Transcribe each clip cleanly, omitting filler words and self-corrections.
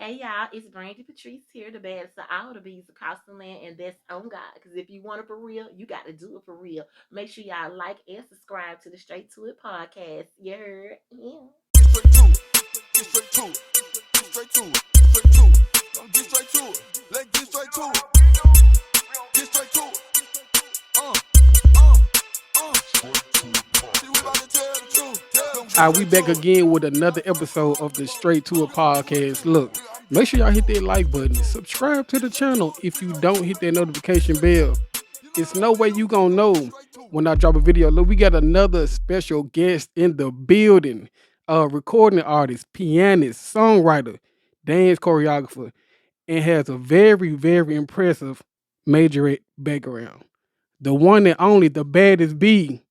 Hey y'all, it's Brande Patrice here, the baddest of all the bees across the land, and that's on God. Because if you want it for real, you got to do it for real. Make sure y'all like and subscribe to the Straight to It podcast. You heard? Yeah. Get straight to it. Get straight to it. Get straight to it. Get straight to it. Let's get straight to it. Get straight to it. See, we about to tell the truth. All right, we back again with another episode of the Straight to It podcast. Look, make sure y'all hit that like button. Subscribe to the channel if you don't hit that notification bell. It's no way you gonna know when I drop a video. Look, we got another special guest in the building. Recording artist, pianist, songwriter, dance choreographer, and has a very, very impressive majorette background. The one and only, the baddest bee,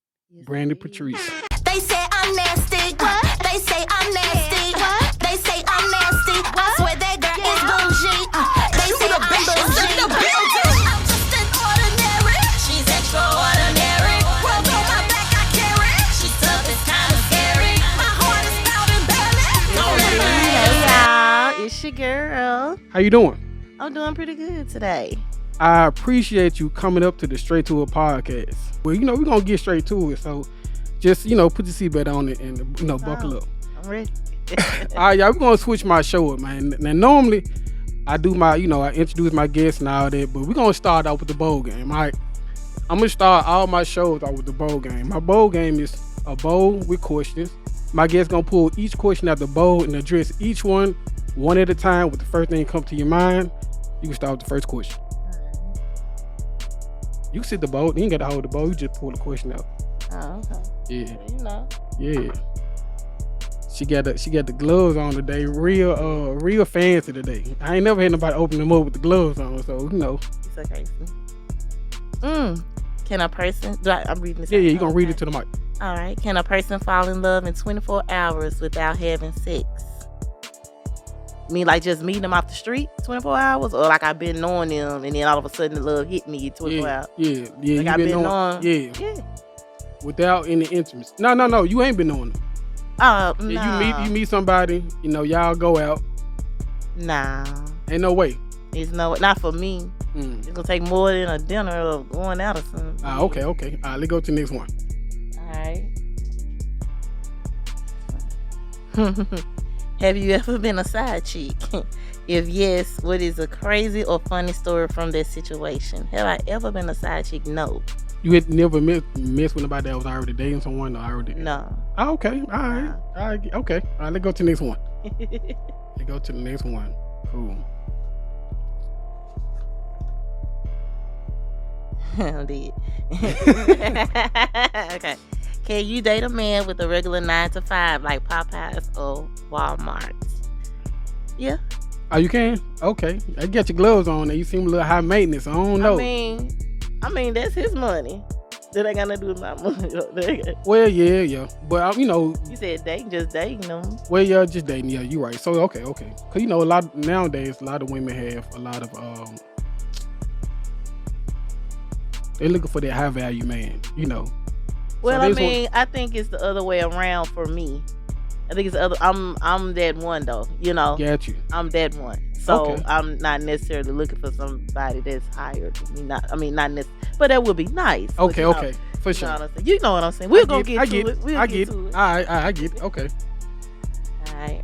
Brande Patrice. They say I'm nasty. What? They say I'm nasty. What? They say I'm nasty. I swear that girl is bougie. They say I'm bougie. I'm just an ordinary. She's extraordinary. World on my back I carry. She's tough, it's kind of scary. My heart is loud and belly. Hey y'all, it's your girl. How you doing? I'm doing pretty good today. I appreciate you coming up to the Straight to It podcast. Well, we're going to get straight to it. So just, put your seatbelt on it and, buckle up. I'm ready. All right, y'all, we're going to switch my show up, man. Now, normally, I do my, I introduce my guests and all that, but we're going to start out with the bowl game, all right? I'm going to start all my shows out with the bowl game. My bowl game is a bowl with questions. My guest's going to pull each question out the bowl and address each one at a time with the first thing that comes to your mind. You can start with the first question. You can sit the bowl. You ain't got to hold the bowl. You just pull the question out. Oh, okay. Yeah. Yeah. She got the gloves on today. Real fancy today. I ain't never had nobody open them up with the gloves on, so It's okay. Can a person? I'm reading this. Yeah, you gonna read it to the mic. All right. Can a person fall in love in 24 hours without having sex? I mean, like just meeting them off the street 24 hours, or like I've been knowing them and then all of a sudden the love hit me 24 hours. Yeah. Like I've been knowing. Yeah. Without any intimacy. No. You ain't been knowing them. No. You meet somebody. Y'all go out. Nah. Ain't no way. It's not for me. It's gonna take more than a dinner or going out or something. Okay. All right, let's go to the next one. All right. Have you ever been a side chick? If yes, what is a crazy or funny story from that situation? Have I ever been a side chick? No. You had never messed with nobody that was already dating someone or already? No. Oh, okay. All right. Okay. All right, let's go to the next one. Cool. I'm dead. Okay. Can you date a man with a regular 9 to 5 like Popeyes or Walmart? Yeah. Oh, you can? Okay. I got your gloves on there. You seem a little high maintenance. I don't know. I mean, that's his money. That ain't got nothing to do with my money. Well, yeah. But, You said dating, just dating them. Well, yeah, just dating. Yeah, you're right. So, okay. Because, nowadays, a lot of women have a lot of, they're looking for that high value man, Well, So I think it's the other way around for me. I think it's the other. I'm that one though. Got you. I'm that one. So Okay. I'm not necessarily looking for somebody that's higher than me. Not necessarily, but that would be nice. Okay. For You sure. know what I'm saying? You know what I'm saying? We're gonna get to it. I get it. All right, I get it. Okay. All right.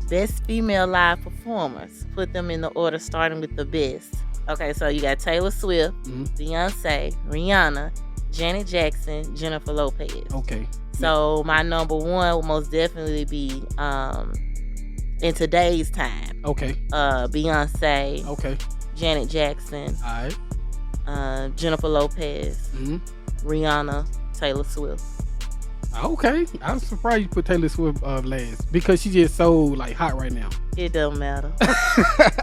Best female live performers. Put them in the order, starting with the best. Okay, so you got Taylor Swift, Beyonce, Rihanna, Janet Jackson, Jennifer Lopez. Okay. So my number one will most definitely be in today's time. Okay. Beyonce. Okay. Janet Jackson. All right. Jennifer Lopez. Rihanna. Taylor Swift. Okay. I'm surprised you put Taylor Swift last because she just so like hot right now. It don't matter.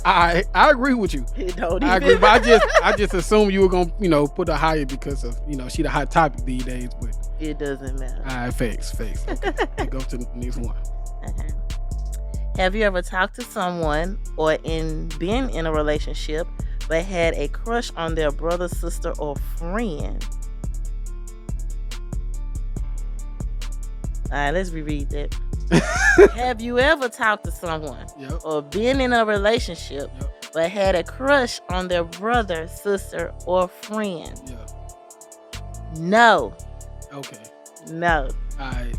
I agree with you. It don't even I agree, but I just assumed you were gonna put her higher because of she the hot topic these days. But it doesn't matter. All right, facts. Okay, let's go to the next one. Have you ever talked to someone or been in a relationship but had a crush on their brother, sister, or friend? All right, let's reread that. Have you ever talked to someone Yep. or been in a relationship Yep. but had a crush on their brother, sister, or friend? Yeah. No. Okay. No. All right.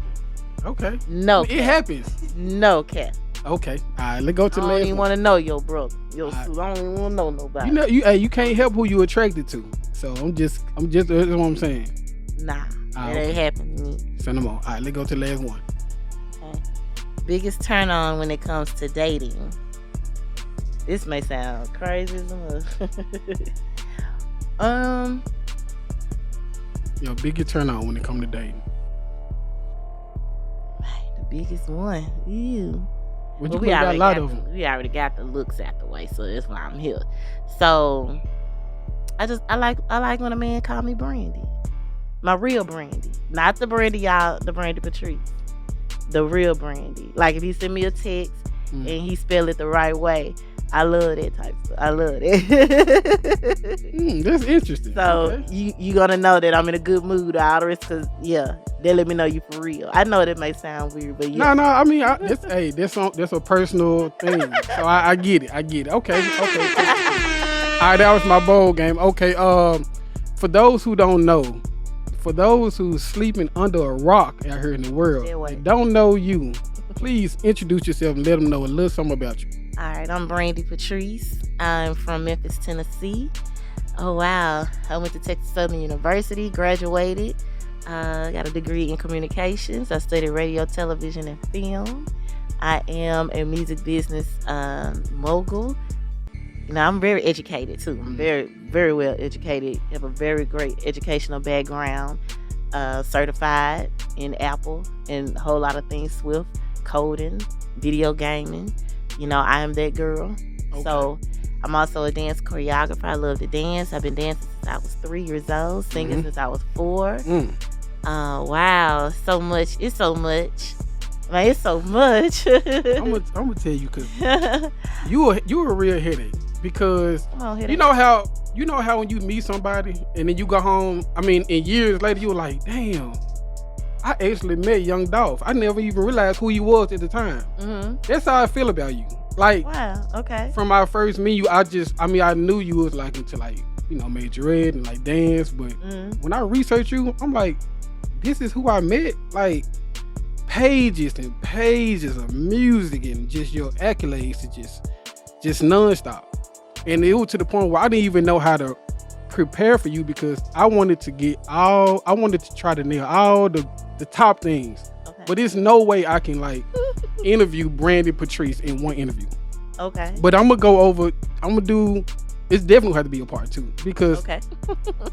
Okay. No. It Cap. happens. No, Cap. Okay. All right. Let's go to I the don't last even one. want to know your brother. Your Alright. sister. I don't even want to know nobody. You know, you can't help who you attracted to. So I'm just that's what I'm saying. Nah. That Okay. ain't happened to me. Send them on. All right. Let's go to the last one. Okay. Biggest turn on when it comes to dating. This may sound crazy as a Your biggest turn on when it comes to dating. the biggest one. Ew. What Well, you got a lot of them. We already got the looks out the way, so that's why I'm here. So I like when a man call me Brandy. My real Brandy. Not the Brandy y'all, the Brande Patrice. The real Brandy. Like if he send me a text and he spell it the right way, I love that type of stuff. I love it. That's interesting. So Okay. you gonna know that I'm in a good mood, Aldous, because they let me know you for real. I know that may sound weird, but No. I mean, that's a personal thing. So I get it. Okay. All right, that was my bowl game. Okay. For those who don't know, for those who's sleeping under a rock out here in the world, and don't know you, please introduce yourself and let them know a little something about you. All right, I'm Brande Patrice. I'm from Memphis, Tennessee. Oh, wow. I went to Texas Southern University, graduated, got a degree in communications. I studied radio, television, and film. I am a music business mogul. You know, I'm very educated, too. I'm very, very well educated. Have a very great educational background. Certified in Apple and a whole lot of things, Swift, coding, video gaming. You know, I am that girl. Okay. So I'm also a dance choreographer. I love to dance. I've been dancing since I was 3 years old, singing since I was 4. Wow, so much. It's so much. Man, it's so much. I'm gonna tell you, cause you a real headache. Because headache. you know how when you meet somebody and then you go home, I mean, and years later you were like, damn, I actually met Young Dolph. I never even realized who he was at the time. That's how I feel about you. Like, wow, okay. From our first meet you, I knew you was like into like, you know, majorette and like dance, but when I researched you, I'm like, this is who I met. Like, pages and pages of music and just your accolades to just nonstop. And it was to the point where I didn't even know how to prepare for you because I wanted to try to nail all the top things. Okay. But there's no way I can like interview Brande Patrice in one interview. Okay. But it's definitely have to be a part 2 because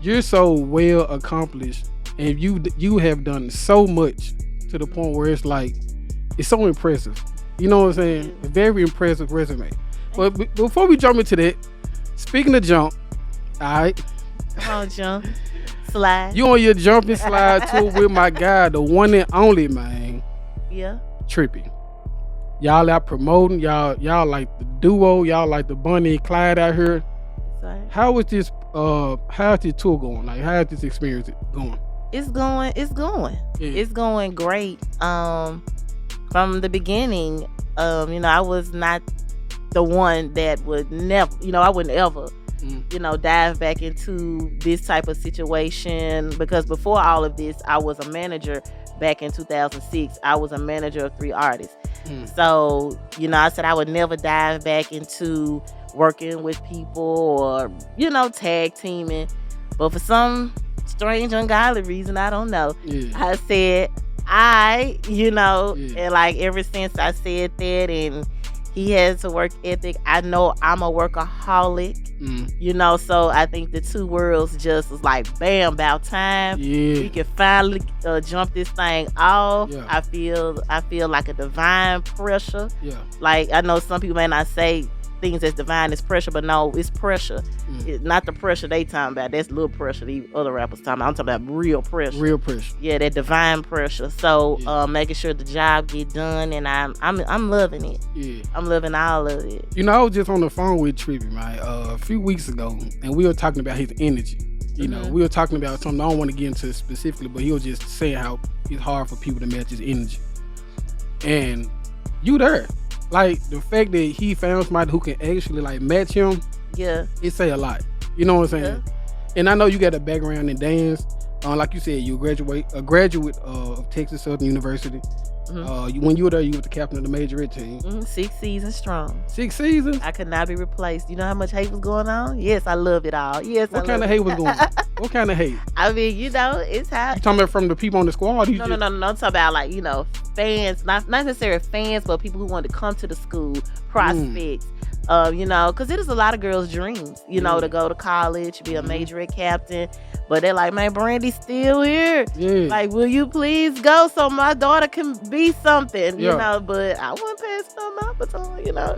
you're so well accomplished and you have done so much to the point where it's like, it's so impressive. You know what I'm saying? A very impressive resume. But before we jump into that, speaking of jump, all right. Come on, jump, slide. You on your jump and slide tour with my guy, the one and only, man. Yeah. Trippy. Y'all out promoting. Y'all like the duo. Y'all like the Bonnie and Clyde out here. Sorry. How's this tour going? Like, how's this experience going? It's going. Yeah. It's going great. From the beginning, you know, I was not the one that would never, you know, I wouldn't ever, you know, dive back into this type of situation because before all of this, I was a manager back in 2006. I was a manager of 3 artists. So, you know, I said I would never dive back into working with people or, you know, tag teaming. But for some strange, ungodly reason, I don't know. I said, and like ever since I said that and he has a work ethic, I know I'm a workaholic, you know, so I think the two worlds just was like, bam, about time. We can finally jump this thing off. I feel like a divine pressure. Like, I know some people may not say things as divine as pressure, but no, it's pressure. It's not the pressure they talking about. That's little pressure these other rappers talking about. I'm talking about real pressure. Yeah, that divine pressure. So making sure the job get done, and I'm loving it. I'm loving all of it. You know, I was just on the phone with Trippy, man, a few weeks ago, and we were talking about his energy. You know, we were talking about something I don't want to get into specifically, but he was just saying how it's hard for people to match his energy. and you there. Like the fact that he found somebody who can actually like match him, Yeah. it say a lot. You know what I'm saying? And I know you got a background in dance. Like you said, you a graduate of Texas Southern University. When you were there, you were the captain of the majorette team. 6 seasons strong. 6 seasons? I could not be replaced. You know how much hate was going on? Yes, I love it all. Yes, What kind of hate was going on? What kind of hate? I mean, you know, it's how. You talking about from the people on the squad? No. I'm talking about like, you know, fans, not necessarily fans, but people who wanted to come to the school, prospects. You know, because it is a lot of girls' dreams, you know, to go to college, be a majorette captain. But they're like, man, Brandy's still here. Yeah. Like, will you please go so my daughter can be something, you know? But I wouldn't pass on my baton, you know.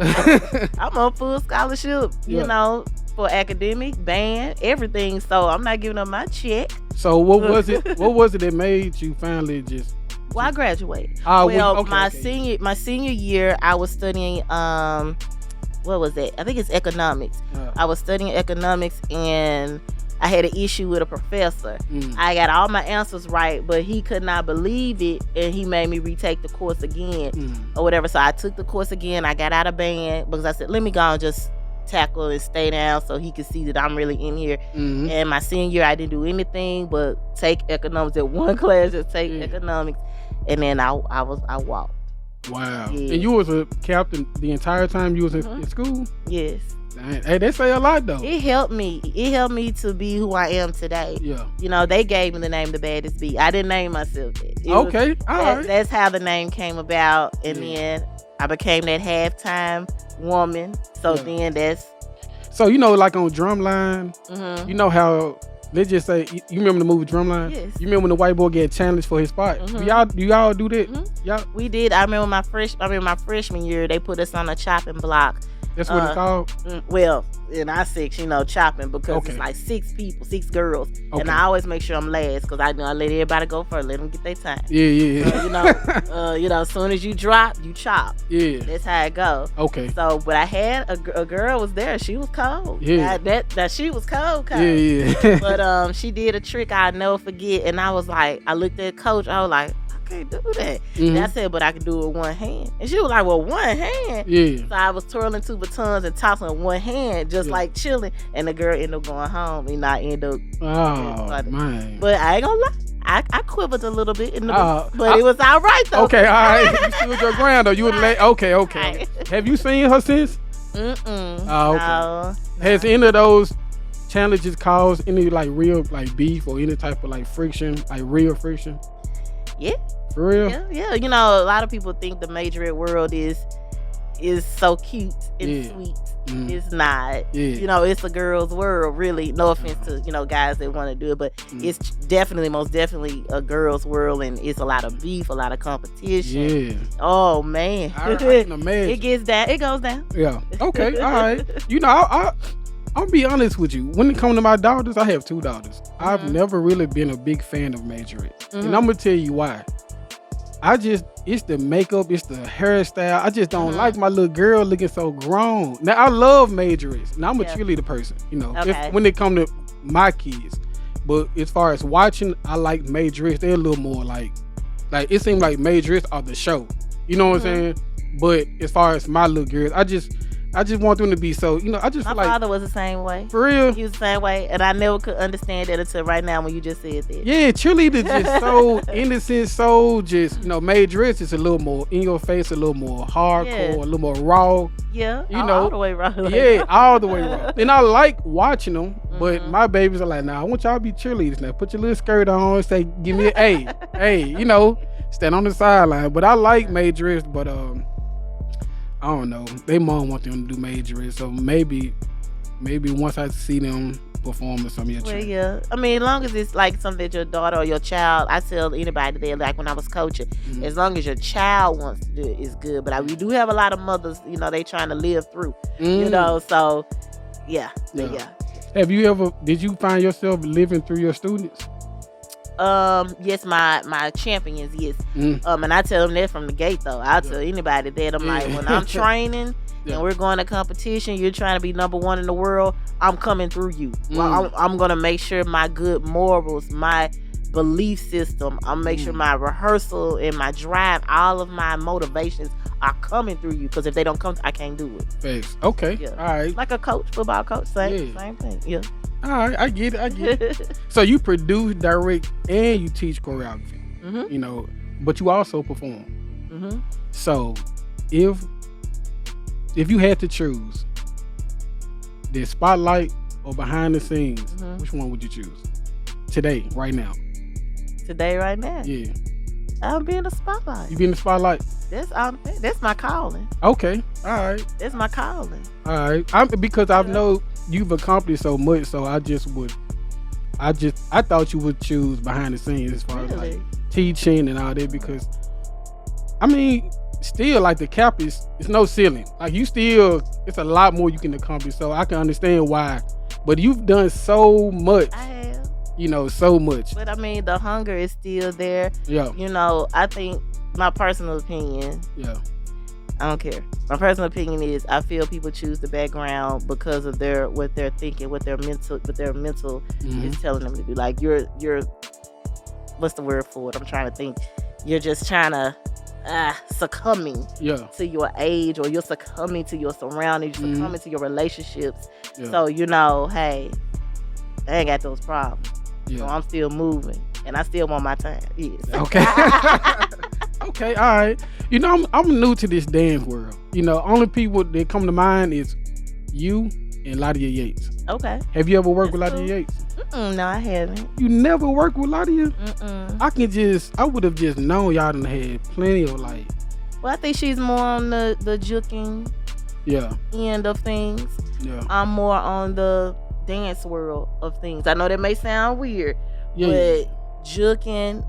I'm on full scholarship, you know, for academic, band, everything. So I'm not giving up my check. So what was it? What was it that made you finally just? Well, I graduated. My senior year, I was studying. What was that? I think it's economics. I was studying economics and I had an issue with a professor. I got all my answers right, but he could not believe it, and he made me retake the course again or whatever. So I took the course again. I got out of band because I said, let me go and just tackle and stay down so he could see that I'm really in here. And my senior year, I didn't do anything but take economics at one class, just take economics, and then I walked. Wow. Yeah. And you was a captain the entire time you was in school? Yes. Hey, they say a lot though. It helped me. It helped me to be who I am today. Yeah. You know, they gave me the name The Baddest Bee. I didn't name myself that. Right. That's how the name came about. And then I became that halftime woman. So then that's... So, you know, like on Drumline, you know how... Let's just say, you remember the movie Drumline? Yes. You remember when the white boy get challenged for his spot? Do y'all do that? Yeah. We did. I remember my freshman year, they put us on a chopping block. That's what it's called? Well, in our section, you know, chopping because it's like 6 people, 6 girls. And I always make sure I'm last because I let everybody go first, let them get their time. Yeah. You know, as soon as you drop, you chop. Yeah. That's how it go. Okay. So, but I had a girl was there. She was cold. Yeah. That she was cold. Yeah. But she did a trick I'll never forget. And I was like, I looked at Coach. I was like, can't do that. And I said, but I can do it with one hand. And she was like, well, one hand? Yeah. So I was twirling 2 batons and tossing with one hand, just like chilling. And the girl ended up going home. And I ended up... Oh, man. But I ain't gonna lie. I quivered a little bit, in the but it was all right, though. Okay, all right. You stood your ground, though. You would okay. Right. Have you seen her since? Oh, okay. No. Has any of those challenges caused any, like, real, like, beef or any type of, like, friction, like, real friction? Yeah. For real? Yeah. You know, a lot of people think the majorette world is so cute and sweet. It's not. Yeah. You know, it's a girl's world, really. No offense to, you know, guys that want to do it, but it's most definitely a girl's world, and it's a lot of beef, a lot of competition. Yeah. Oh, man. I can imagine. It gets down. It goes down. Yeah. Okay. All right. You know, I'll be honest with you. When it comes to my daughters, I have 2 daughters. I've never really been a big fan of majorette. And I'm going to tell you why. It's the makeup, it's the hairstyle. I just don't like my little girl looking so grown. Now, I love majorettes. Now, I'm a cheerleader person, you know, when it comes to my kids. But as far as watching, I like majorettes. They're a little more like it seems like majorettes are the show. You know what I'm saying? But as far as my little girls, I just want them to be so, you know, I just my feel like... My father was the same way. For real? He was the same way, and I never could understand that until right now when you just said that. Yeah, cheerleader just so innocent, so just, you know, majorettes is a little more in your face, a little more hardcore, a little more raw. Yeah, you know, all the way raw. Yeah, all the way raw. And I like watching them, but my babies are like, nah, I want y'all to be cheerleaders now. Put your little skirt on, say, give me an A. Hey, you know, stand on the sideline. But I like majorettes, but I don't know. They mom want them to do majorettes, so maybe once I see them perform or something. Well, yeah. I mean, as long as it's like something that your daughter or your child, I tell anybody there, like when I was coaching, as long as your child wants to do it, it's good. But we do have a lot of mothers, you know, they trying to live through, you know, so yeah. Did you find yourself living through your students? Yes, my champions, yes. And I tell them that from the gate, though. I'll tell anybody that. I'm like, when I'm training and we're going to competition, you're trying to be number 1 in the world, I'm coming through you. Well, I'm going to make sure my good morals, my belief system. I'm make sure my rehearsal and my drive, all of my motivations are coming through you. Because if they don't come, I can't do it. Facts. Okay. Yeah. All right. Like a coach, football coach, same thing. Yeah. All right. I get it. So you produce, direct, and you teach choreography. Mm-hmm. You know, but you also perform. Mm-hmm. So if you had to choose the spotlight or behind the scenes, which one would you choose? Today, right now. Today, right now. Yeah. I'll be in the spotlight. You be in the spotlight? That's my calling. Okay. All right. That's my calling. All right. Because I know you've accomplished so much, so I thought you would choose behind the scenes as far as like teaching and all that, because I mean, still like the cap it's no ceiling. Like it's a lot more you can accomplish. So I can understand why. But you've done so much. I have. You know, so much. But I mean, the hunger is still there. Yeah. You know, I think my personal opinion. Yeah. I don't care. My personal opinion is I feel people choose the background because of what they're thinking, what their mental is telling them to do. Like you're what's the word for it? I'm trying to think. You're just trying to succumbing to your age, or you're succumbing to your surroundings, you're succumbing to your relationships. Yeah. So you know, hey, I ain't got those problems. Yeah. So I'm still moving, and I still want my time. Yes. Okay. Okay. All right. You know, I'm new to this dance world. You know, only people that come to mind is you and Ladia Yates. Okay. Have you ever worked with Ladia Yates? No, I haven't. You never worked with Ladia? I would have just known y'all done had plenty of like. Well, I think she's more on the juking end of things. Yeah. I'm more on the dance world of things. I know that may sound weird, but juking,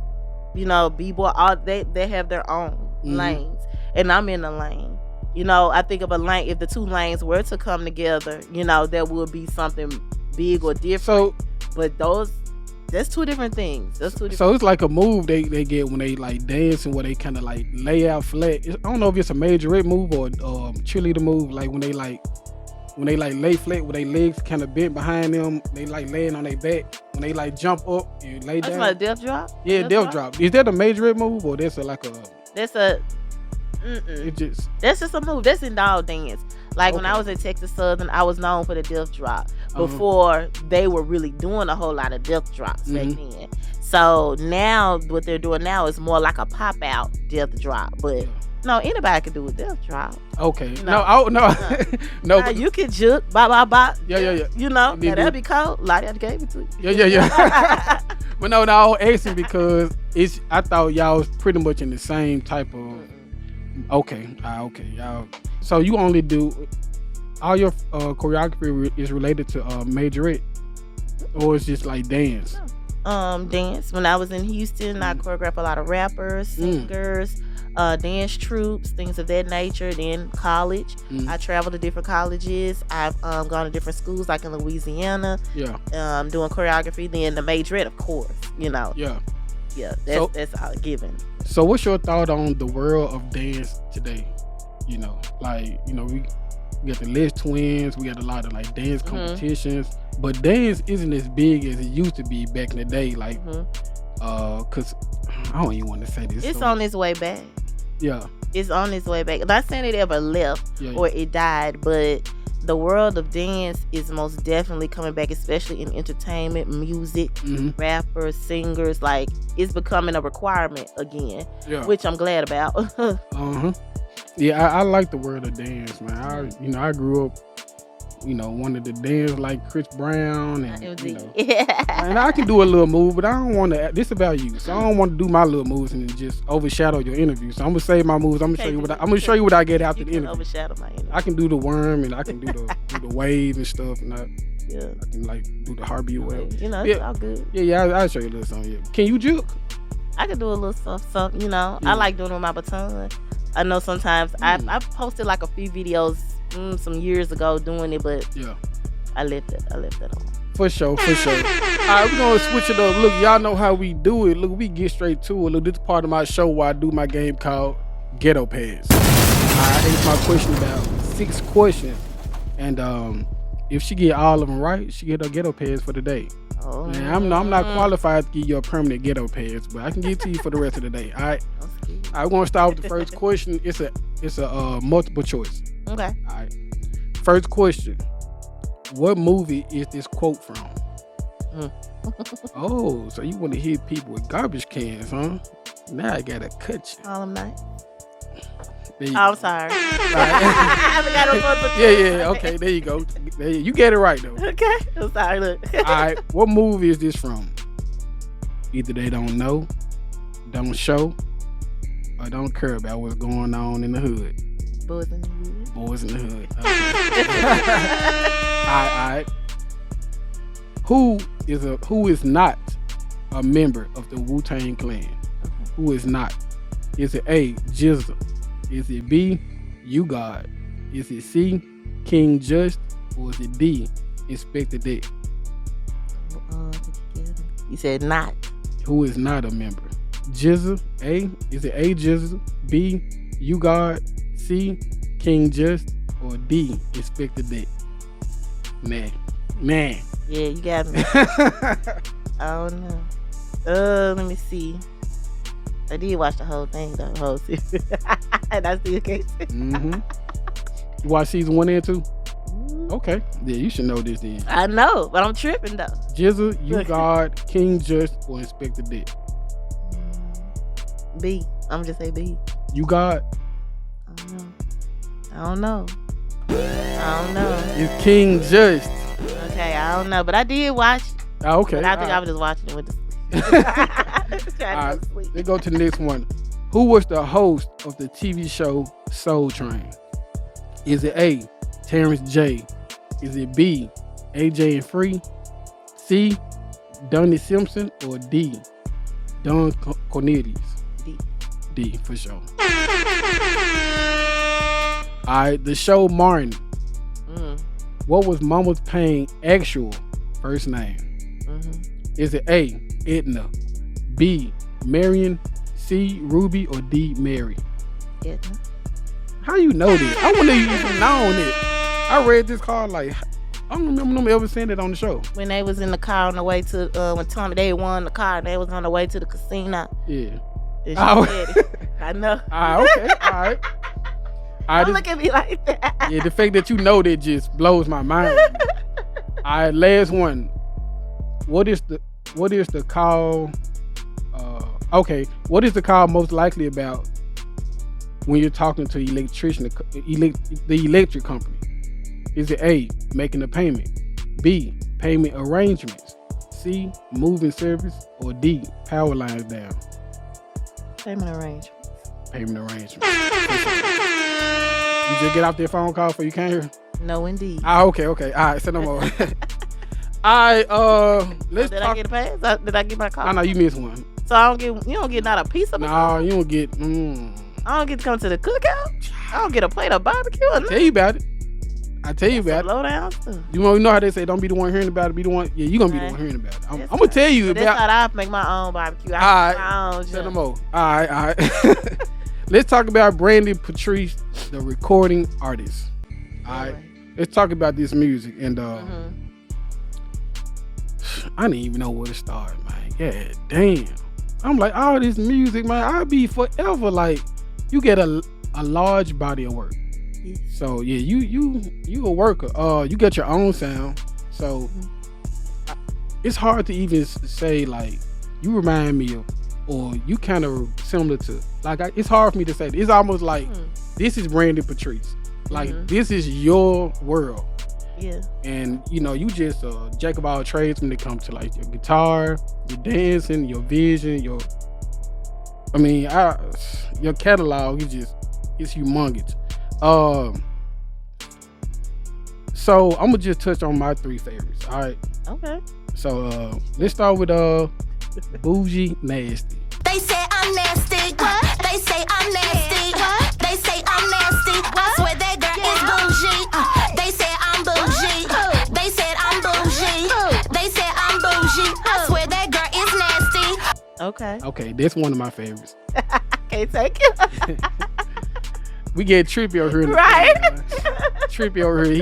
you know, b-boy, all they have their own lanes, and I'm in the lane. You know, I think of a lane. If the two lanes were to come together, you know, there would be something big or different. So, but that's two different things. So it's like a move they get when they like dance, and where they kind of like lay out flat. I don't know if it's a majorette move or cheerleader move. Like when they lay flat with their legs kind of bent behind them, they like laying on their back. When they like jump up and lay down. That's like a death drop? Yeah, death drop. Is that a majorette move, or that's that's just a move. That's in dog dance. Like when I was at Texas Southern, I was known for the death drop before they were really doing a whole lot of death drops back then. So now what they're doing now is more like a pop out death drop, but no, anybody can do a death drop. Okay. No. No, you can juke, bop. Yeah. You know, now that'd be cold. Lottie gave it to you. Yeah. But no, I was asking because I thought y'all was pretty much in the same type of. Okay, y'all. So you only do all your choreography is related to majorette, or it's just like dance? Dance. When I was in Houston, I choreographed a lot of rappers, singers, dance troops, things of that nature. Then college, I traveled to different colleges. I've gone to different schools, like in Louisiana. Yeah. Doing choreography. Then the majorette, of course. You know. Yeah. Yeah. That's all given. So what's your thought on the world of dance today? You know, like, you know, we got the Les Twins, we got a lot of like dance competitions, but dance isn't as big as it used to be back in the day. Like, cause I don't even want to say this. It's on its way back. Yeah. It's on its way back. I'm not saying it ever left or it died, but the world of dance is most definitely coming back, especially in entertainment, music, rappers, singers. Like, it's becoming a requirement again, which I'm glad about. Yeah, I like the world of dance, man. I grew up, wanted to dance like Chris Brown, and and I can do a little move, but I don't want to. This about you, so I don't want to do my little moves and just overshadow your interview. So I'm gonna save my moves. I'm gonna show you what I get after the interview. Overshadow my interview. I can do the worm, and I can do the wave and stuff, and I can like do the heartbeat wave. It's all good. Yeah, I'll show you a little something. Yeah. Can you juke? I can do a little stuff. I like doing it with my baton. I know sometimes I posted like a few videos some years ago doing it, but I left it on. For sure. All right, we're gonna switch it up. Look, y'all know how we do it. Look, we get straight to it. Look, this is part of my show where I do my game called Ghetto Pads. I asked my question about 6 questions, and if she get all of them right, she get her Ghetto Pads for the day. Oh, Man, I'm not qualified to give you a permanent ghetto pass, but I can give it to you for the rest of the day. All right. I'm gonna start with the first question. It's a multiple choice. Okay. All right. First question. What movie is this quote from? Oh, so you want to hit people with garbage cans, huh? Now I gotta cut you. All them night. There you I'm go. sorry. Right. I forgot it was a Yeah. Okay, there you go. You get it right though. Okay. I'm sorry. Look. All right. What movie is this from? Either they don't know, don't show, or don't care about what's going on in the hood. Boys in the hood. Boys in the hood. Okay. All right. Who is not a member of the Wu-Tang Clan? Who is not? Is it A, Jizza? Is it B, You God? Is it C, King Just? Or is it D, Inspector Dick? You said not. Who is not a member? Jizza, A. Is it A, Jizza? B, You God? C, King Just? Or D, Inspector Dick? Man. Yeah, you got me. I don't know. Let me see. I did watch the whole thing, though, the whole series. And I still can't see. You watch season 1 and 2? Okay. Yeah, you should know this then. I know, but I'm tripping, though. Jizza, You God, King Just, or Inspector Dick? B. I'm just say B. You God? I don't know. It's King Just. Okay, I don't know, but I did watch. Okay. But I think I was just watching it with the trying to go to sleep. Let's go to the next one. Who was the host of the TV show Soul Train? Is it A, Terrence J? Is it B, AJ and Free? C, Donnie Simpson? Or D, Don Cornelius? D for sure. Alright, the show Martin. What was Mama's Pain actual first name? Is it A, Edna? B, Marion? C, Ruby? Or D, Mary? Edna. How you know this? I wouldn't even known it. I read this card like, I don't remember them ever saying it on the show. When they was in the car on the way to, when Tommy, they won the car and they was on the way to the casino. Yeah. I know. Okay. All right. Don't look at me like that. Yeah, the fact that you know that just blows my mind. All right, last one. What is the call? What is the call most likely about when you're talking to the electric company? Is it A, making a payment? B, payment arrangements? C, moving service? Or D, power lines down? Payment arrangements. Payment arrangements. You just get off that phone call for you came here? No, indeed. Okay. All right, say no more. All right, let's Did talk. I get a pass? Did I get my call? No, you missed one. So you don't get not a piece of it? No, you don't get. I don't get to come to the cookout? I don't get a plate of barbecue or nothing? Tell you about it. I tell you about it. Low down stuff. You know how they say, don't be the one hearing about it, be the one. Yeah, you gonna be the one hearing about it. I'm gonna tell you about. about. That's how I make my own barbecue. All I right, make my own. say no more. All right. Let's talk about Brande Patrice, the recording artist. All right. Let's talk about this music and I didn't even know where to start, man. Yeah, damn. I'm like, all this music, man. I'll be forever like, you get a large body of work. So yeah, you a worker. You get your own sound. So it's hard to even say like you remind me of, or you kind of similar to. Like it's hard for me to say. It's almost like this is Brande Patrice. Like this is your world. Yeah. And you just jack of all trades when it comes to like your guitar, your dancing, your vision, your catalog is it's humongous. So I'm gonna just touch on my 3 favorites. All right. Okay. So let's start with Bougie Nasty. They say I'm nasty. They say I'm nasty. They say I'm nasty. I swear that girl is bougie. They say I'm bougie. They said I'm bougie. They said I'm bougie. I swear that girl is nasty. Okay, that's one of my favorites. Can't take it. We get Trippy over here. Right. Trippy over here.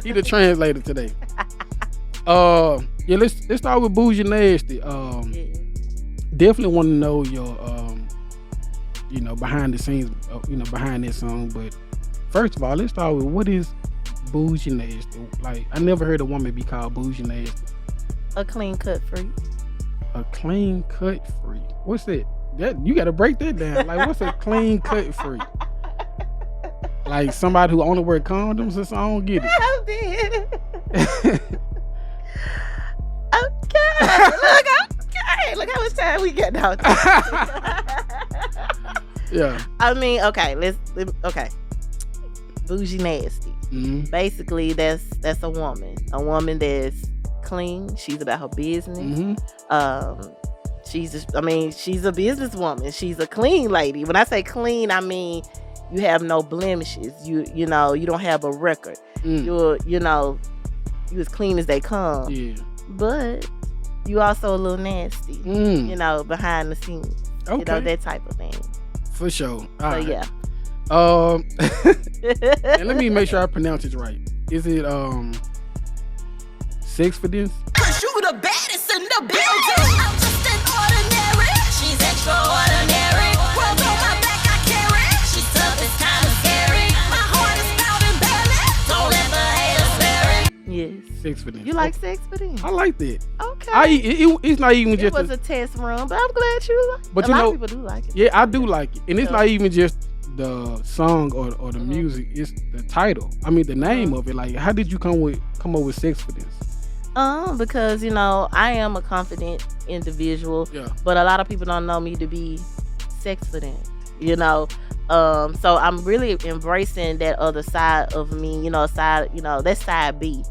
He the translator today. Yeah, let's start with Bougie Nasty. Definitely want to know your behind the scenes, behind that song. But first of all, let's start with what is Bougie Nasty. Like, I never heard a woman be called Bougie Nasty. A clean cut freak. A clean cut freak. What's that? That you got to break that down. Like, what's a clean cut freak? Like somebody who only wear condoms or something? I don't get it. Okay. Look how much time we get now. Yeah. I mean, okay. Okay. Bougie Nasty. Mm-hmm. Basically, that's a woman. A woman that's clean. She's about her business. Mm-hmm. She's a businesswoman. She's a clean lady. When I say clean, I mean you have no blemishes. You don't have a record. You as clean as they come. Yeah. But you also a little nasty. Behind the scenes. Okay. That type of thing. For sure. All right. Yeah. And let me make sure I pronounce it right. Is it Sex for this? Cause you the baddest in the building. I'm just an ordinary. She's extraordinary. World on my back I carry. She's tough, it's kinda scary. My heart is pounding belly. Don't let the haters bury. Yes. Sex for this. You like Sex for this? I like that. Okay. It's not even just. It was a test run, but I'm glad you like it. But a lot of people do like it. Yeah, I do like it, and it's not even just the song or the music. It's the title. I mean, the name of it. Like, how did you come up with Sex for this? Because I am a confident individual. Yeah. But a lot of people don't know me to be sexfident. So I'm really embracing that other side of me. That's side B.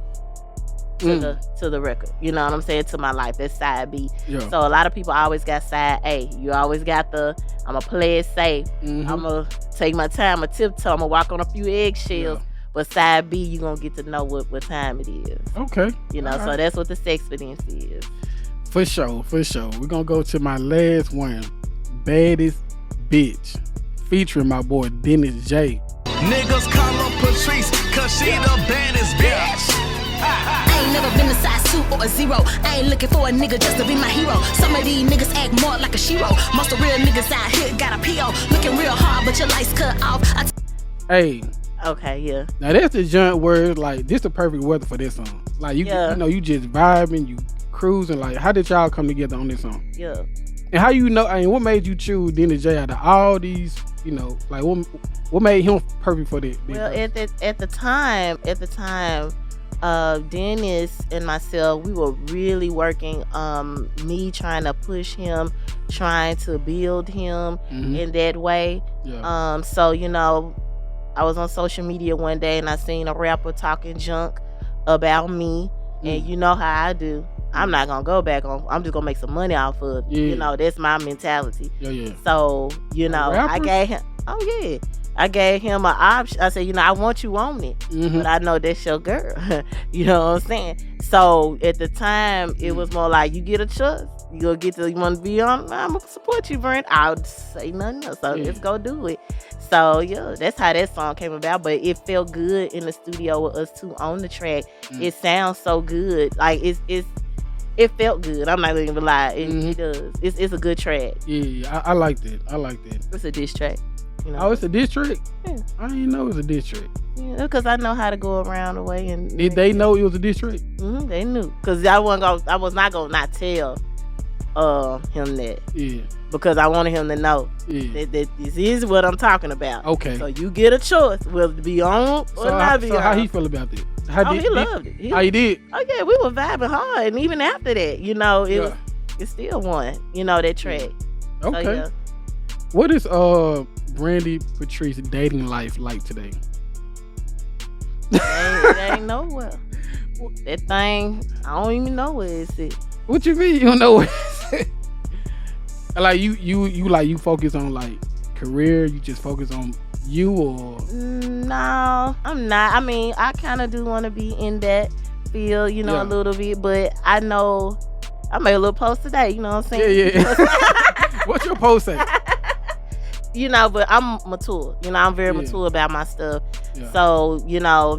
To the record, you know what I'm saying, to my life. That's side B. Yeah. So a lot of people always got side A. You always got I'ma play it safe. Mm-hmm. I'ma take my time, I'ma tiptoe, I'ma walk on a few eggshells. Yeah. But side B, you gonna get to know what time it is. Okay. So that's what the Sexfidence is. For sure. We're gonna go to my last one, Baddest Bitch, featuring my boy Dennis J. Niggas call her Patrice, cause she the baddest bitch. I ain't never been a size 2 or a 0. I ain't looking for a nigga just to be my hero. Some of these niggas act more like a shiro. Most of real niggas out here got a P.O. Looking real hard, but your lights cut off. Hey. Okay, yeah. Now that's the joint where like this the perfect weather for this song. Like you just vibing, you cruising. Like, how did y'all come together on this song? Yeah. And how what made you choose Dennis J out of all these? Like what made him perfect for that? Well, at the time, Dennis and myself, we were really working. Me trying to push him, trying to build him in that way. Yeah. So I was on social media one day and I seen a rapper talking junk about me, and you know how I do. I'm not gonna go back on. I'm just gonna make some money off of it. Yeah. That's my mentality. Yeah. So I gave him. Oh yeah. I gave him an option. I said, I want you on it, but I know that's your girl. You know what I'm saying? So at the time, it was more like, you get a choice. You want to be on? I'm gonna support you, Brent. I'll say nothing else. So let's go do it. So yeah, that's how that song came about. But it felt good in the studio with us two on the track. It sounds so good. Like it felt good. I'm not even gonna lie. It does. It's a good track. Yeah. I like that. It's a diss track. Oh, it's a diss track? Yeah. I didn't know it was a diss track. Yeah, because I know how to go around the way. And did they know it was a diss track? They knew. Because I was not gonna not tell him that. Yeah. Because I wanted him to know that this is what I'm talking about. Okay. So you get a choice whether to be on or not be on. So how he feel about that? He loved it. He did? Oh yeah, we were vibing hard, and even after that, it still won. That track. Okay. So, yeah. What is Brande Patrice dating life like today? It ain't nowhere. That thing, I don't even know where it's at. What you mean you don't know where it's at? Like you focus on like career, you just focus on you, or? No, I'm not. I mean, I kind of do want to be in that field, a little bit, but I know I made a little post today, you know what I'm saying? Yeah. What's your post say? but I'm mature. I'm very mature about my stuff. Yeah. So,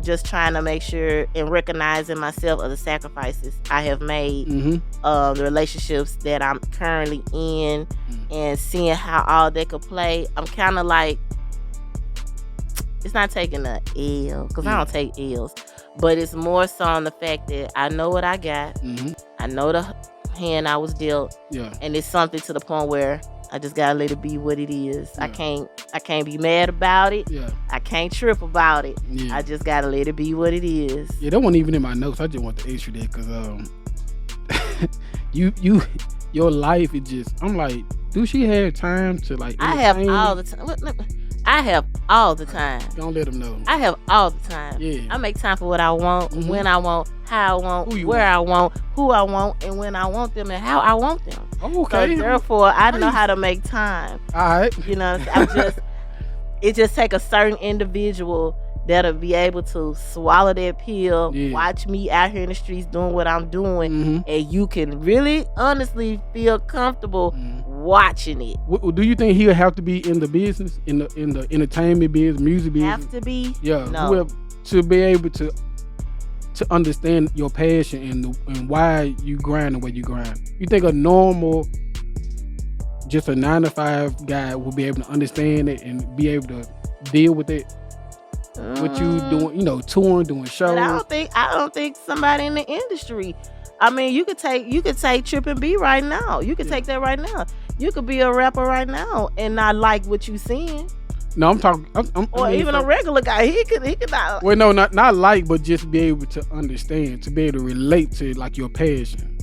just trying to make sure and recognizing myself of the sacrifices I have made, the relationships that I'm currently in, and seeing how all that could play. I'm kind of like, it's not taking a L, because I don't take L's, but it's more so on the fact that I know what I got. I know the hand I was dealt. Yeah. And it's something to the point where I just gotta let it be what it is. Yeah. I can't be mad about it. Yeah. I can't trip about it. Yeah. I just gotta let it be what it is. Yeah, that wasn't even in my notes. I just want to ask you that because your life is just. I'm like, do she have time to like? I have all the time. I have all the time. Don't let them know. I have all the time. Yeah. I make time for what I want, when I want, how I want, where I want, who I want, and when I want them, and how I want them. Okay. So therefore, I know how to make time. All right. It just take a certain individual that'll be able to swallow that pill, watch me out here in the streets doing what I'm doing, and you can really, honestly feel comfortable watching it. Do you think he'll have to be in the business, in the entertainment business, music business? Have to be? Yeah. No. To be able to understand your passion and why you grind the way you grind. You think a normal, just a 9-to-5 guy will be able to understand it and be able to deal with it? What you doing, touring, doing shows. But I don't think somebody in the industry. I mean, you could take Trip and B right now. You could take that right now. You could be a rapper right now and not like what you seeing. No, I'm talking. A regular guy. He could not. Well, no, not like, but just be able to understand, to be able to relate to like your passion.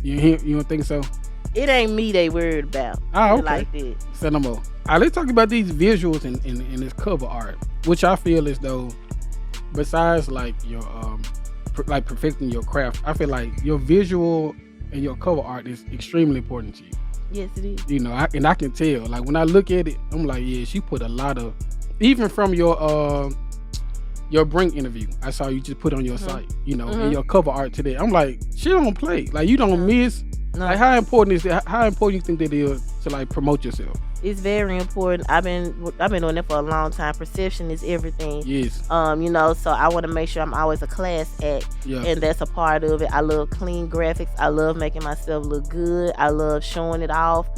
You don't think so? It ain't me they worried about. Oh, okay. Like that. Say no more. All right, let's talk about these visuals and this cover art, which I feel as though, besides like your like perfecting your craft, I feel like your visual and your cover art is extremely important to you. Yes, it is. I can tell. Like when I look at it, I'm like, yeah, she put a lot of, even from your Brink interview, I saw you just put on your site, and your cover art today. I'm like, she don't play. Like you don't miss. No. Like how important is it? How important you think that is to like promote yourself? It's very important. I've been doing it for a long time. Perception is everything. Yes. So I want to make sure I'm always a class act, and that's a part of it. I love clean graphics. I love making myself look good. I love showing it off.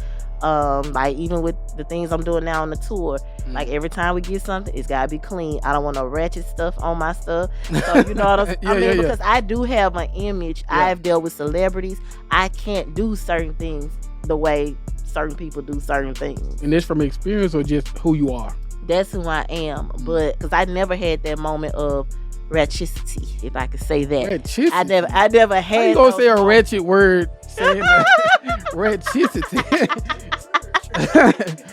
Like even with the things I'm doing now on the tour, like every time we get something, it's gotta be clean. I don't want no ratchet stuff on my stuff. So you know what I mean? Because I do have an image. I've dealt with celebrities. I can't do certain things the way certain people do certain things. And that's from experience or just who you are? That's who I am. But because I never had that moment of ratchicity, if I could say that. Ratchicity? I never had. How you gonna say a ratchet word saying that? Ratchicity.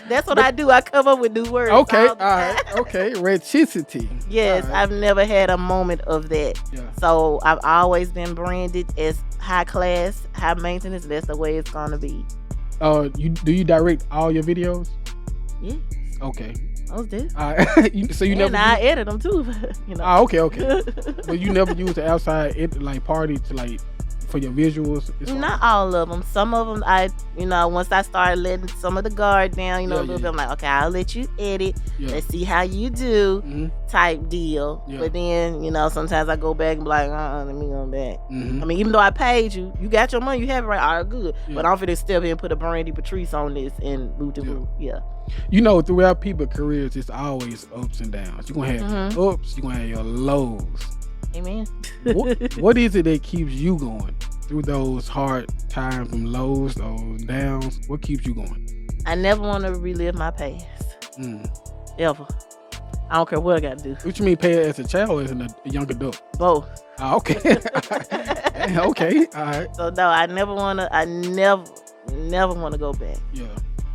That's what I do. I come up with new words. Okay, all right. Okay, ratchicity. Yes, right. I've never had a moment of that. Yeah. So I've always been branded as high class, high maintenance. That's the way it's gonna be. Do you direct all your videos? Yeah. Okay. I was there. So you never. And I edit them too. Okay. But you never use the outside party to like for your visuals? Not all of them. Some of them, once I started letting some of the guard down, a little bit, I'm like, okay, I'll let you edit. Yeah. Let's see how you do, type deal. Yeah. But then, sometimes I go back and be like, let me go back. I mean, even though I paid you, you got your money, you have it right, all right, good. Yeah. But I'm finna step in and put a Brande Patrice on this and move to move. Yeah. Throughout people's careers, it's always ups and downs. You're going to have your ups, you're going to have your lows. Amen. What is it that keeps you going through those hard times, them lows, those downs? What keeps you going? I never want to relive my past. Ever. I don't care what I got to do. What you mean past as a child or as a young adult? Both. Okay. Okay. All right. So no, I never want to go back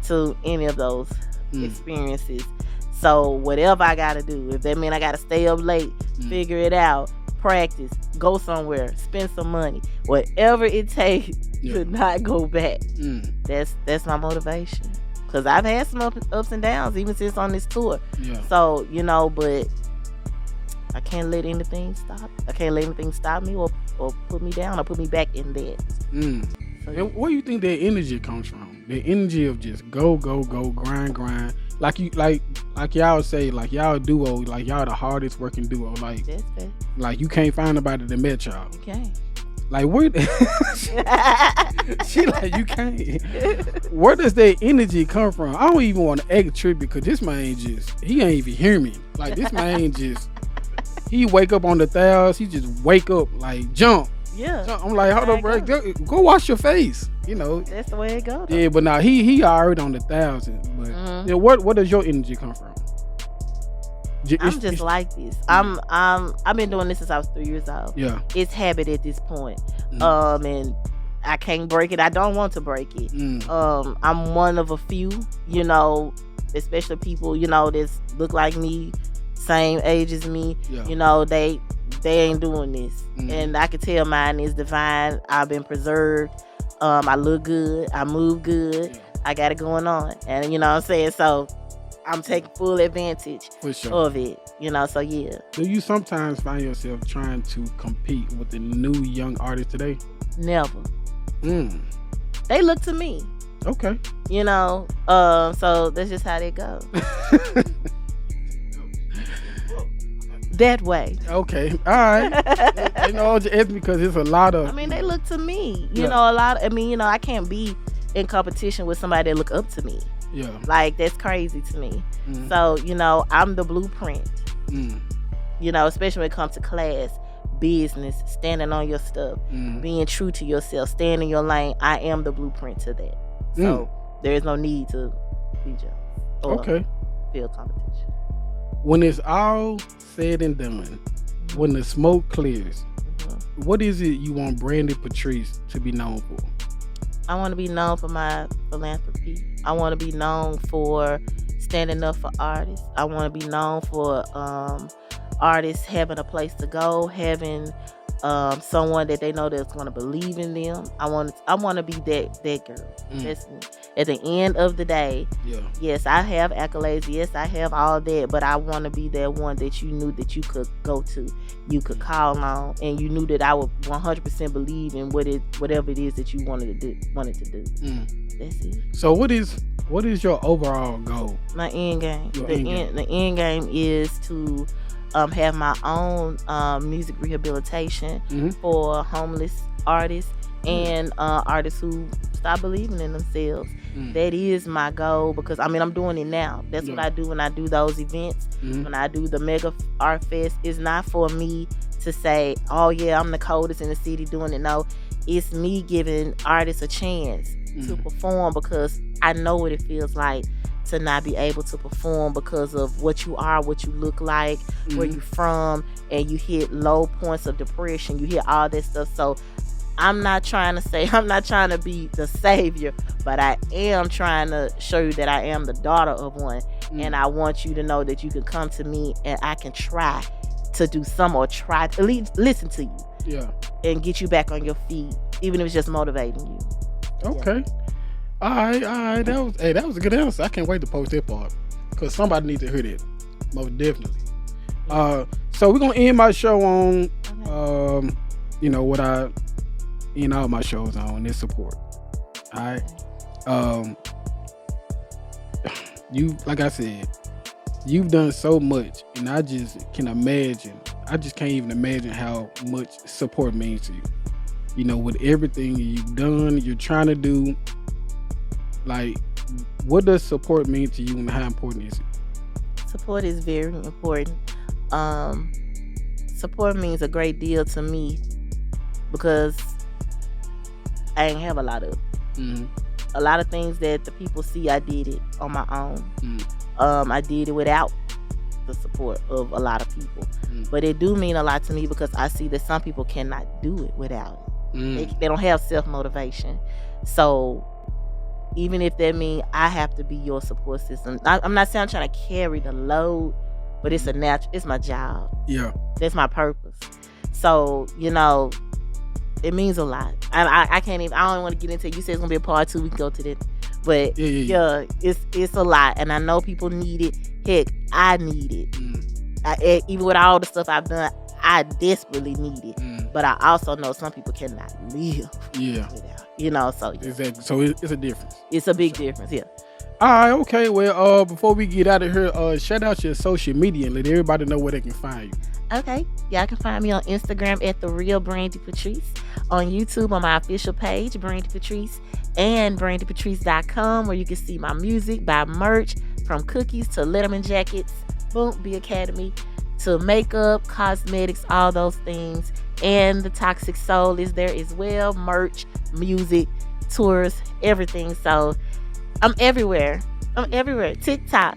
to any of those experiences. So whatever I got to do, if that means I got to stay up late, figure it out, practice, go somewhere, spend some money, whatever it takes to not go back. That's my motivation. Because I've had some ups and downs even since on this tour. Yeah. So, but I can't let anything stop. I can't let anything stop me or put me down or put me back in that. So, and where do you think that energy comes from? The energy of just go, grind, like y'all say, like y'all duo, like y'all the hardest working duo. Like That's fair. like you can't find nobody that met y'all. You can't. Like where she like you can't. Where does that energy come from? I don't even want to egg tribute because this man he ain't even hear me. Like this man he wake up on the thoughts. He just wake up like jump. Yeah. I'm like, hold up, bro. Go wash your face. You know. That's the way it goes. Yeah, but now he already on the 1,000. But you know, where does your energy come from? I'm just like this. I've been doing this since I was 3 years old. Yeah. It's habit at this point. And I can't break it. I don't want to break it. I'm one of a few, you know, especially people, you know, that look like me, same age as me. Yeah. You know, they ain't doing this. And I can tell mine is divine. I've been preserved. I look good. I move good. Yeah. I got it going on. And you know what I'm saying? So I'm taking full advantage of it. You know, so yeah. Do you sometimes find yourself trying to compete with the new young artists today? Never. They look to me. Okay. You know, so that's just how they go. That way. Okay. All right. You know, it's because it's a lot of. I mean, they look to me. You know, a lot. I mean, you know, I can't be in competition with somebody that look up to me. Yeah. Like that's crazy to me. So you know, I'm the blueprint. You know, especially when it comes to class, business, standing on your stuff, being true to yourself, staying in your lane. I am the blueprint to that. So there is no need to be jealous or feel competition. When it's all said and done, when the smoke clears, what is it you want Brande Patrice to be known for? I want to be known for my philanthropy. I want to be known for standing up for artists. I want to be known for artists having a place to go, having someone that they know that's going to believe in them. I want to be that girl. That's me. At the end of the day, yes, I have accolades. Yes, I have all that, but I want to be that one that you knew that you could go to, you could call on, and you knew that I would 100% believe in whatever it is that you wanted to do. That's it. So what is your overall goal? My end game. The end game is to have my own music rehabilitation for homeless artists and artists who stop believing in themselves. That is my goal because I mean I'm doing it now. That's what I do when I do those events. When I do the Mega Art Fest, it's not for me to say, oh yeah, I'm the coldest in the city doing it. No, it's me giving artists a chance to perform because I know what it feels like to not be able to perform because of what you are, what you look like, where you from, and you hit low points of depression, you hit all that stuff. So I'm not trying to be the savior, but I am trying to show you that I am the daughter of one. And I want you to know that you can come to me and I can try to do some or try to at least listen to you. Yeah. And get you back on your feet, even if it's just motivating you. Okay. Yeah. All right. That was a good answer. I can't wait to post that part because somebody needs to hear that. Most definitely. So we're gonna end my show on, you know what I end all my shows on is support. All right. You, like I said, you've done so much, and I just can't even imagine how much support means to you. You know, with everything you've done, you're trying to do. Like, what does support mean to you and how important is it? Support is very important. Support means a great deal to me because I ain't have a lot of it. A lot of things that the people see, I did it on my own. I did it without the support of a lot of people. But it do mean a lot to me because I see that some people cannot do it without it. They don't have self-motivation. So even if that means I have to be your support system. I'm not saying I'm trying to carry the load, but it's it's my job. Yeah. That's my purpose. So, you know, it means a lot. I can't even, I don't want to get into it. You said it's going to be a part 2. We can go to that. But yeah, it's a lot. And I know people need it. Heck, I need it. Even with all the stuff I've done, I desperately need it. But I also know some people cannot live without. You know, so yeah. Exactly. So it's a difference. It's a big difference, yeah. All right, okay. Well, before we get out of here, shout out your social media and let everybody know where they can find you. Okay. Y'all can find me on Instagram at The Real Brande Patrice, on YouTube on my official page, Brande Patrice, and brandepatrice.com, where you can see my music, buy merch, from cookies to Letterman jackets, Boom Be Academy, to makeup, cosmetics, all those things. And The Toxic Soul is there as well, merch, music, tours, everything. So I'm everywhere. TikTok,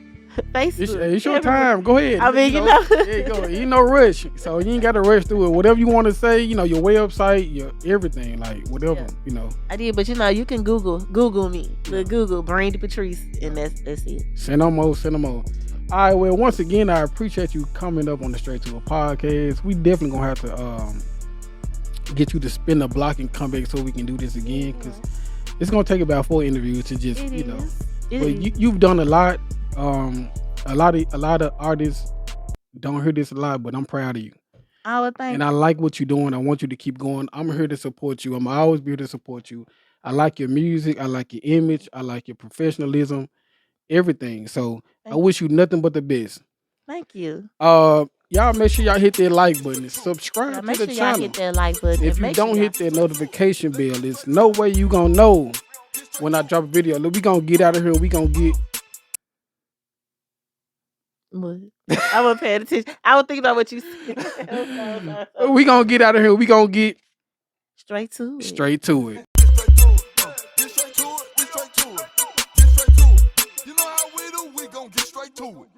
Facebook. It's your time. Go ahead. I mean, you know. There you go. Ain't no rush. So you ain't got to rush through it. Whatever you want to say, your website, your everything, like whatever, I did, but you can Google me. Google Brande Patrice, and that's it. Send them more. All right, well, once again, I appreciate you coming up on the Straight to a Podcast. We definitely gonna have to get you to spin the block and come back so we can do this again, because it's gonna take about 4 interviews to just you've done a lot. A lot of artists don't hear this a lot, but I'm proud of you. Oh, thank and I like what you're doing. I want you to keep going. I'm here to support you. I'm always be here to support you. I like your music. I like your image. I like your professionalism. Everything. So I wish you nothing but the best. Thank you. Y'all make sure y'all hit that like button and subscribe to make the sure channel. Y'all hit that like button. If you don't hit that notification bell, there's no way you gonna know when I drop a video. Look, we gonna get out of here. We gonna get. I wasn't paying attention. I was thinking about what you said. We gonna get out of here. We gonna get straight to it. Straight to it. You know how we do, we gon' get straight to it.